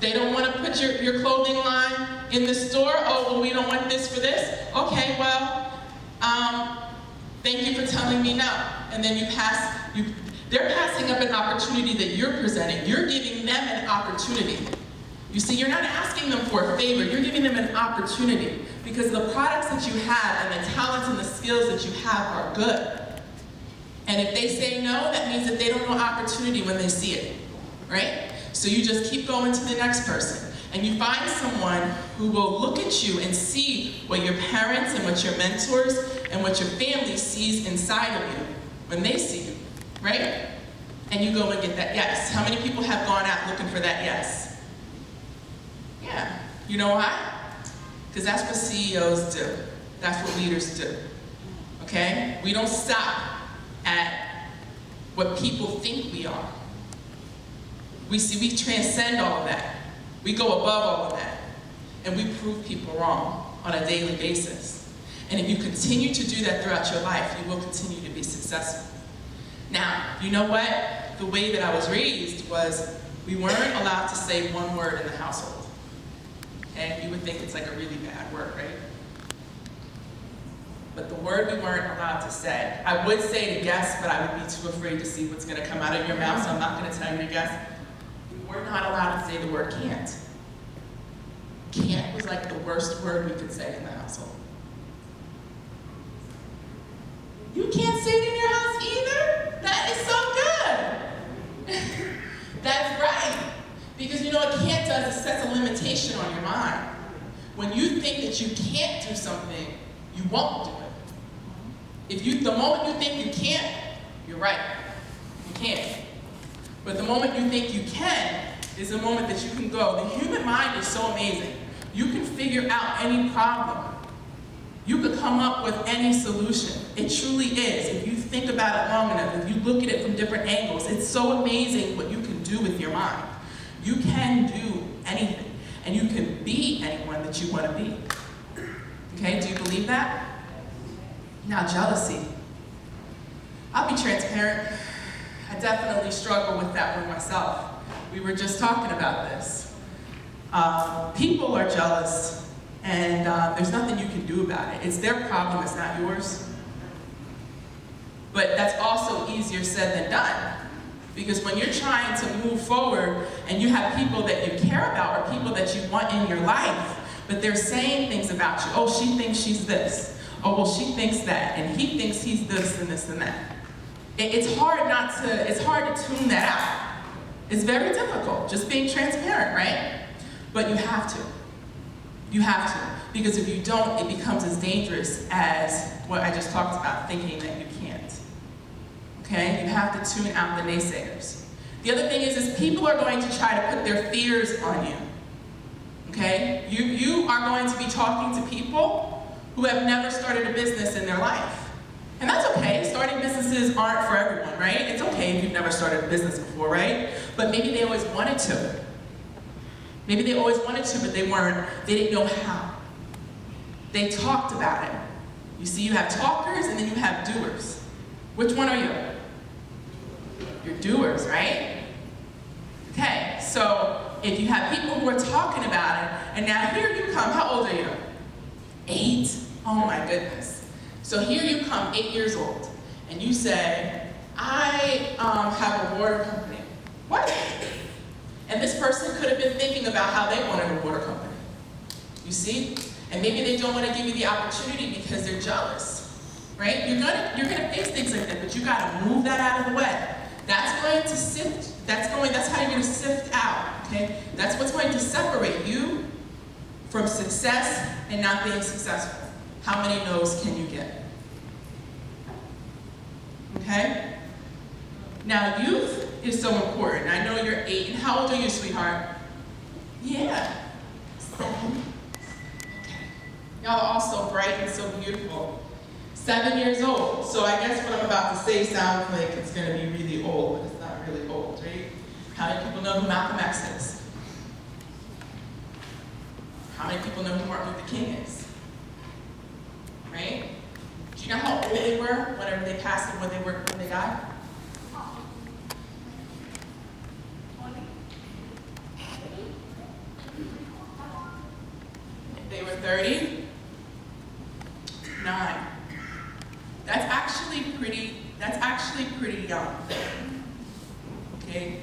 They don't want to put your clothing line in the store. Oh, well, we don't want this for this. Okay, well, thank you for telling me no. And then they're passing up an opportunity that you're presenting. You're giving them an opportunity. You see, you're not asking them for a favor. You're giving them an opportunity because the products that you have and the talents and the skills that you have are good. And if they say no, that means that they don't know opportunity when they see it, right? So you just keep going to the next person. And you find someone who will look at you and see what your parents and what your mentors and what your family sees inside of you when they see you, right? And you go and get that yes. How many people have gone out looking for that yes? Yeah. You know why? Because that's what CEOs do. That's what leaders do. Okay? We don't stop at what people think we are. We transcend all of that. We go above all of that. And we prove people wrong on a daily basis. And if you continue to do that throughout your life, you will continue to be successful. Now, you know what? The way that I was raised was we weren't allowed to say one word in the household. Okay? You would think it's like a really bad word, right? But the word we weren't allowed to say. I would say to guess, but I would be too afraid to see what's going to come out of your mouth, so I'm not going to tell you to guess. We were not allowed to say the word can't. Can't was like the worst word we could say in the household. You can't say it in your house either? That is so good. That's right. Because you know what can't does? It sets a limitation on your mind. When you think that you can't do something, you won't do it. The moment you think you can't, you're right. You can't. But the moment you think you can is the moment that you can go. The human mind is so amazing. You can figure out any problem. You could come up with any solution. It truly is. If you think about it long enough, if you look at it from different angles, it's so amazing what you can do with your mind. You can do anything, and you can be anyone that you want to be. Okay, do you believe that? Now, jealousy. I'll be transparent. I definitely struggle with that one myself. We were just talking about this. People are jealous, and there's nothing you can do about it. It's their problem, it's not yours. But that's also easier said than done. Because when you're trying to move forward and you have people that you care about or people that you want in your life, but they're saying things about you. Oh, she thinks she's this. Oh, well, she thinks that. And he thinks he's this and this and that. It's hard to tune that out. It's very difficult, just being transparent, right? But you have to. You have to. Because if you don't, it becomes as dangerous as what I just talked about, thinking that you can't. Okay? You have to tune out the naysayers. The other thing is people are going to try to put their fears on you. Okay? You are going to be talking to people who have never started a business in their life. And that's okay. Starting businesses aren't for everyone, right? It's okay if you've never started a business before, right? But maybe they always wanted to. Maybe they always wanted to, but they didn't know how. They talked about it. You see, you have talkers and then you have doers. Which one are you? You're doers, right? Okay, so if you have people who are talking about it, and now here you come, how old are you? 8? Oh my goodness. So here you come, 8 years old, and you say, I have a water company. What? And this person could have been thinking about how they wanted a water company. You see? And maybe they don't want to give you the opportunity because they're jealous, right? You're gonna face things like that, but you gotta move that out of the way. That's going to sift, that's how you're gonna sift out, okay? That's what's going to separate you from success and not being successful. How many no's can you get? Okay? Now, youth is so important. I know you're 8, and how old are you, sweetheart? Yeah, 7. Okay. Y'all are all so bright and so beautiful. 7 years old. So I guess what I'm about to say sounds like it's gonna be really old, but it's not really old, right? How many people know who Malcolm X is? How many people know who Martin Luther King is? Right? Do you know how old they were whenever they passed and when they died? 20. 39. That's actually pretty young. Okay?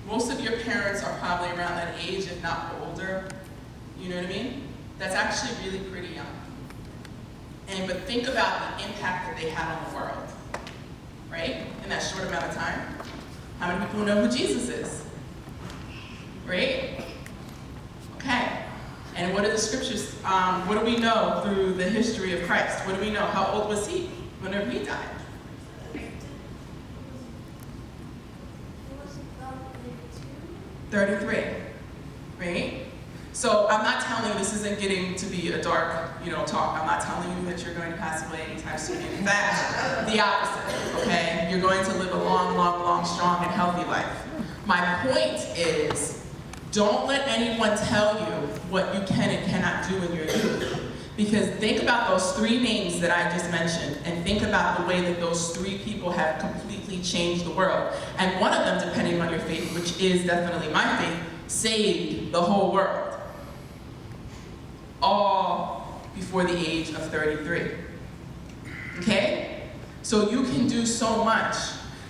Most of your parents are probably around that age, if not older. You know what I mean? That's actually really pretty young. But think about the impact that they had on the world, right? In that short amount of time. How many people know who Jesus is? Right? Okay. And what are the scriptures, what do we know through the history of Christ? What do we know? How old was he whenever he died? 33, right? So I'm not telling you, this isn't getting to be a dark, talk. I'm not telling you that you're going to pass away anytime soon. In fact, the opposite, okay? You're going to live a long, long, long, strong, and healthy life. My point is, don't let anyone tell you what you can and cannot do in your youth. Because think about those 3 names that I just mentioned, and think about the way that those 3 people have completely changed the world. And one of them, depending on your faith, which is definitely my faith, saved the whole world. All before the age of 33. Okay? So you can do so much.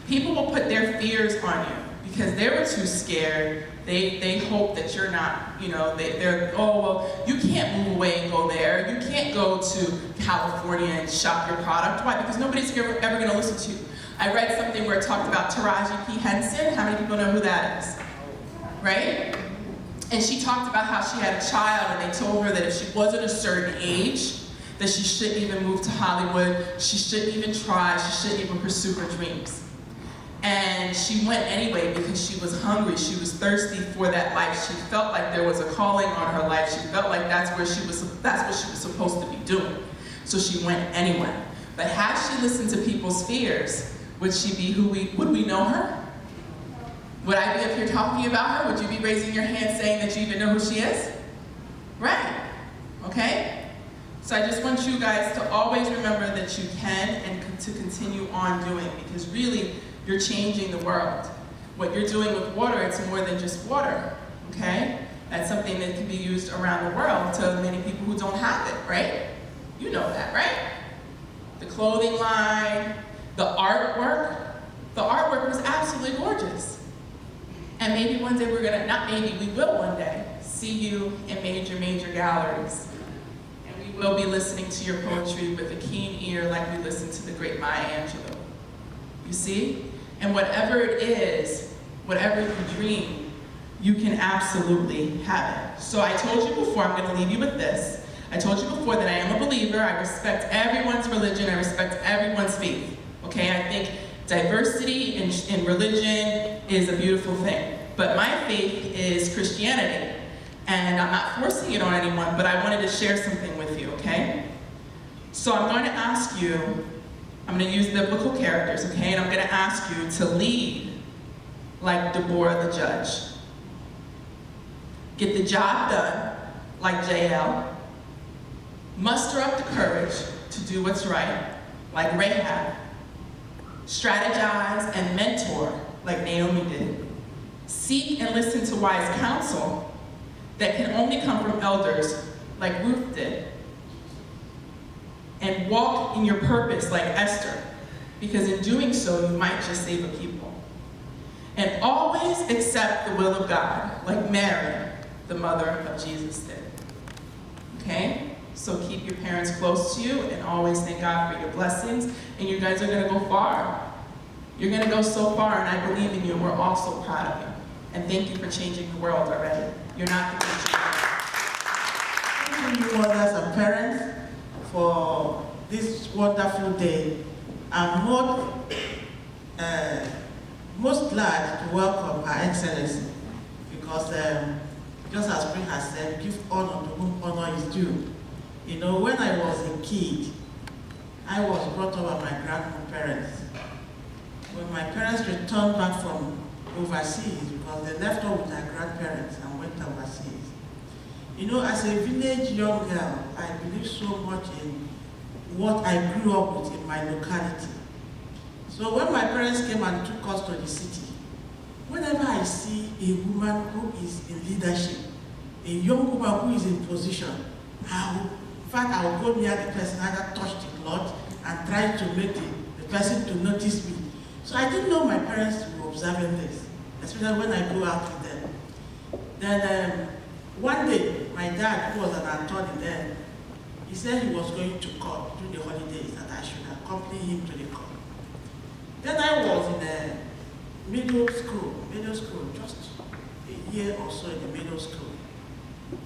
People will put their fears on you because they were too scared. They hope that you're not, they're, oh, well, you can't move away and go there. You can't go to California and shop your product. Why? Because nobody's ever going to listen to you. I read something where it talked about Taraji P. Henson. How many people know who that is? Right? And she talked about how she had a child and they told her that if she wasn't a certain age, that she shouldn't even move to Hollywood, she shouldn't even try, she shouldn't even pursue her dreams. And she went anyway because she was hungry, she was thirsty for that life. She felt like there was a calling on her life. She felt like that's what she was supposed to be doing. So she went anyway. But had she listened to people's fears, would she be would we know her? Would I be up here talking about her? Would you be raising your hand saying that you even know who she is? Right, okay? So I just want you guys to always remember that you can and to continue on doing, because really, you're changing the world. What you're doing with water, it's more than just water, okay? That's something that can be used around the world to many people who don't have it, right? You know that, right? The clothing line, the artwork. The artwork was absolutely gorgeous. And maybe one day we're gonna, not maybe, we will one day see you in major galleries. And we will be listening to your poetry with a keen ear like we listen to the great Maya Angelou. You see? And whatever it is, whatever you dream, you can absolutely have it. So I told you before, I'm gonna leave you with this. I told you before that I am a believer. I respect everyone's religion. I respect everyone's faith. Okay, I think diversity in religion is a beautiful thing. But my faith is Christianity. And I'm not forcing it on anyone, but I wanted to share something with you, okay? So I'm going to ask you, I'm going to use biblical characters, okay? And I'm going to ask you to lead like Deborah the judge. Get the job done like JL. Muster up the courage to do what's right like Rahab. Strategize and mentor like Naomi did. Seek and listen to wise counsel that can only come from elders like Ruth did. And walk in your purpose like Esther, because in doing so, you might just save a people. And always accept the will of God, like Mary, the mother of Jesus did. Okay? So keep your parents close to you and always thank God for your blessings. And you guys are gonna go far. You're gonna go so far, and I believe in you, and we're all so proud of you. And thank you for changing the world already. You're not the future. Thank you, mothers and parents, for this wonderful day. I'm most glad to welcome Her Excellency, because just as Spring has said, give honor to whom honor is due. You know, when I was a kid, I was brought up by my grandparents. When my parents returned back from overseas, because they left off with their grandparents and went overseas. You know, as a village young girl, I believe so much in what I grew up with in my locality. So when my parents came and took us to the city, whenever I see a woman who is in leadership, a young woman who is in position, In fact, I will go near the person, either touch the cloth and try to make the person to notice me. So I didn't know my parents were observing this, especially when I go out with them. Then one day, my dad, who was an attorney then, he said he was going to court during the holidays, that I should accompany him to the court. Then I was in a middle school, just a year or so in the middle school.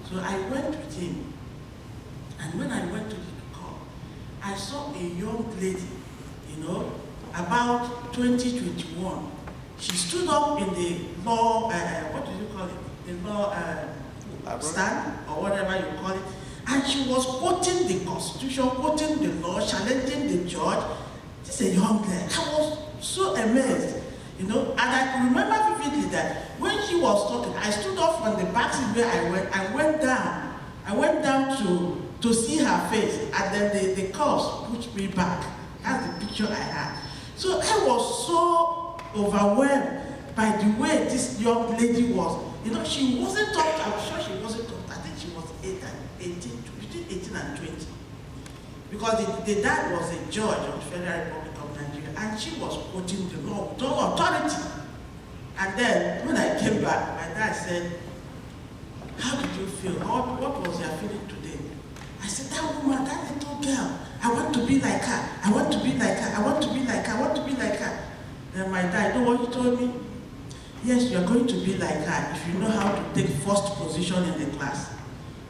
So I went with him. And when I went to the court, I saw a young lady, about 2021. She stood up in the law, what do you call it? The law stand, or whatever you call it. And she was quoting the Constitution, quoting the law, challenging the judge. This is a young girl. I was so amazed, and I can remember vividly that when she was talking, I stood up from the back seat where I went down. I went down to see her face, and then the cops pushed me back. That's the picture I had. So I was so overwhelmed by the way this young lady was. She wasn't taught, I'm sure she wasn't taught. I think she was 18, between 18 and 20. Because the dad was a judge of the Federal Republic of Nigeria, and she was quoting the law with all authority. And then when I came back, my dad said, "How did you feel? What was your feeling today?" I said, "That woman, that little girl, I want to be like her. I want to be like her. I want to be like her. I want to be like her." Then my dad, you know what he told me? "Yes, you are going to be like her if you know how to take first position in the class."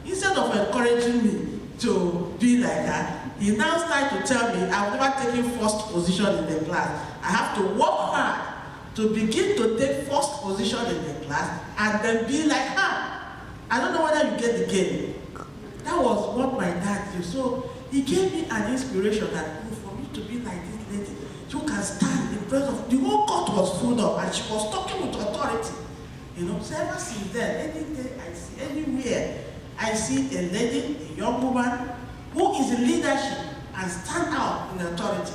Instead of encouraging me to be like her, he now started to tell me I've never taken first position in the class. I have to work hard to begin to take first position in the class and then be like her. I don't know whether you get the game. That was what my dad did. So he gave me an inspiration that for me to be like this lady, you can stand in front of the whole court was full up and she was talking with authority. So ever since then, any day I see anywhere, I see a lady, a young woman who is in leadership and stand out in authority.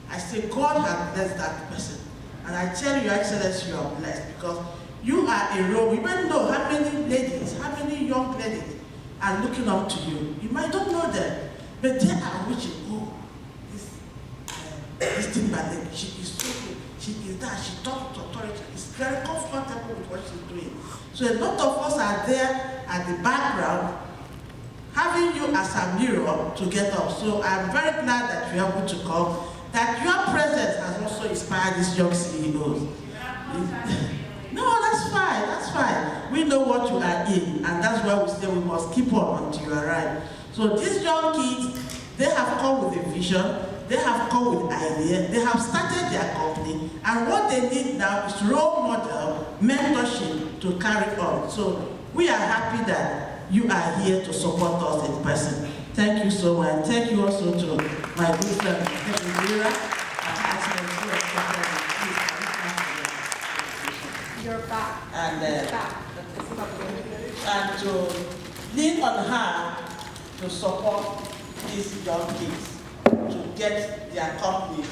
I say God has blessed that person. And I tell you, Your Excellency, you are blessed because you are a role. You might know how many ladies, how many young ladies are looking up to you. You might not know them, but they are wishing, oh, this Timberlake, she is so good. She is that, she talks with authority. It's very comfortable with what she's doing. So a lot of us are there at the background, having you as a mirror to get up. So I'm very glad that you are able to come, that your presence has also inspired these young CEOs. No, that's fine. We know what you are in, and that's why we say we must keep on until you arrive. So these young kids, they have come with a vision, they have come with ideas, they have started their company, and what they need now is role model, mentorship to carry on. So we are happy that you are here to support us in person. Thank you so much. Thank you also to my good friend, Mdyd. You're back. And to lean on her to support these young kids to get their company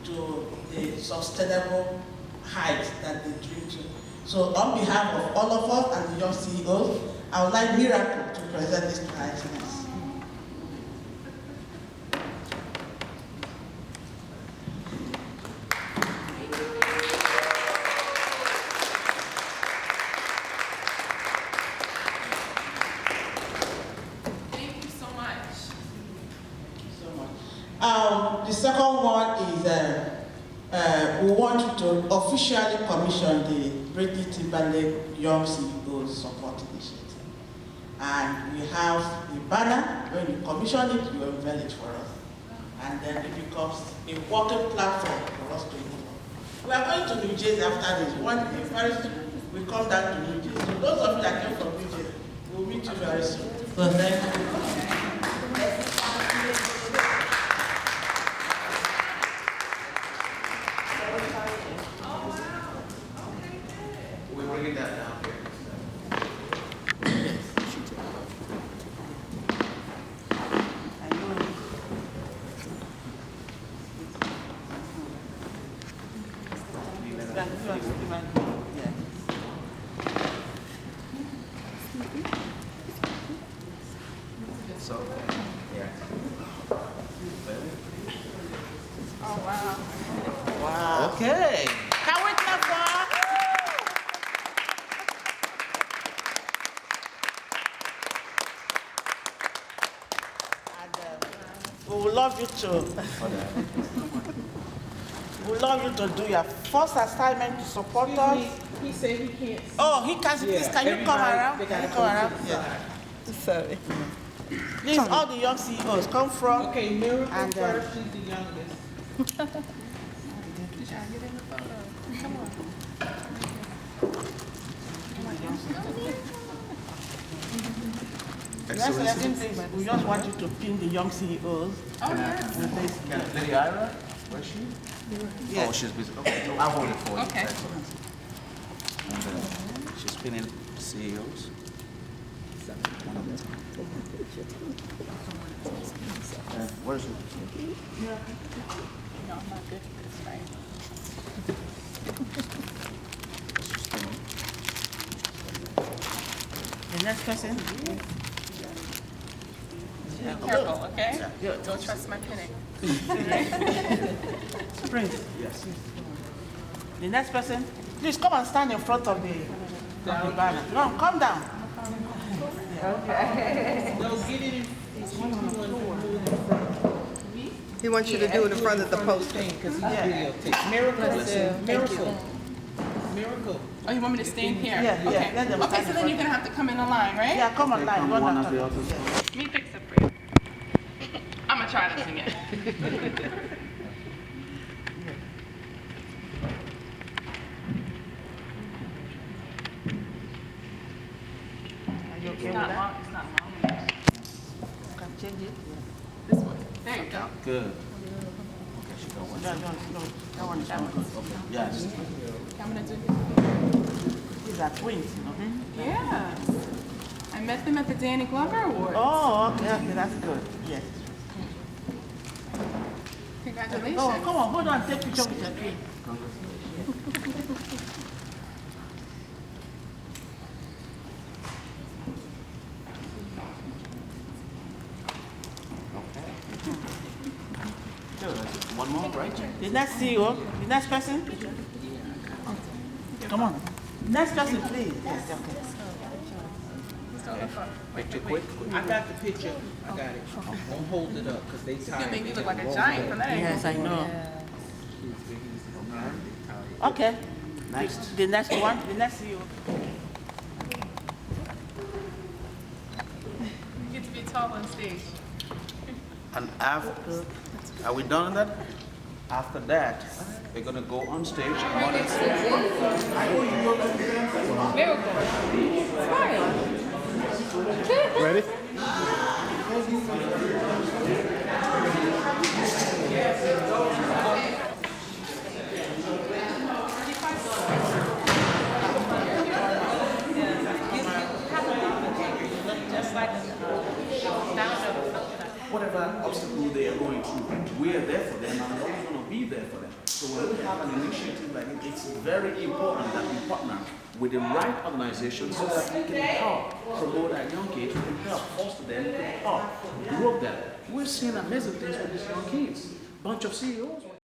to the sustainable heights that they dream to. So on behalf of all of us and the young CEOs, I would like Miracle to present this to Her Excellency. The second one is we want to officially commission the Mdyd Timberlake Young CEOs Support Initiative. And we have the banner. When you commission it, you unveil it for us. And then it becomes a working platform for us to move on. We are going to New Jersey after this. One day, very soon, we come down to New Jersey. So those of you that came from New Jersey, we'll meet you very soon. So thank you. Okay. Can we clap for her? And we would love you to. We would love you to do your first assignment to support us. He said he can't. Oh, he can. Please, can you come around? Can you come around? Yeah. Sorry. Please, all the young CEOs come from. Okay, Miracle And, first, she's the youngest. Excellency, we just want you to pin the young CEOs. Oh, yeah. With this. Lady Ira, where's she? Yes. Oh, she's busy. Okay, I'll hold it for you. Okay. Excellency. And she's pinning CEOs. One of them. Where's she? No, I'm not good at this, right? She's pinning. The next person. Be careful, okay? Don't trust my pinning. Prince. Yes. The next person. Please come and stand in front of the banner. No, come down. No, get it in. He wants you to do it in front of the poster. Because he's videotaped. Miracle. Miracle. Oh, you want me to stand here? Yeah, yeah, Okay. let them Okay, stand so in then you're gonna have to come in a line, right? Yeah, come on, line. Come Go one down. after the other. Let me fix it for you. I'm gonna try this again. Are you okay It's with not that? long, it's not long. You can change it. This one. There you go. Good. Okay, she got one. No, that one is That one. one. Yes. I'm gonna do. These are twins, you know? Yeah. I met them at the Danny Glover Awards. Oh, okay, that's good. Yes. Congratulations. Oh, come on, hold on, take picture with your twin. One more, right? The next CEO, the next person. Come on. Next person, please. Yes, okay. Picture quick. I got the picture. I got it. Don't hold it up because they You tired. make me look like a giant from that angle. Yes, I know. Okay. Next. The next one, the next CEO. You get to be tall on stage. And after, are we done with that? After that, we're gonna go on stage. Miracle. Smile. Ready? Whatever obstacle they are going through, we are there for them and we're always going to be there for them. So when we have an initiative like it, it's very important that we partner with the right organization so that we can help promote our young kids, we can help foster them, we can help grow them. We're seeing amazing things with these young kids. Bunch of CEOs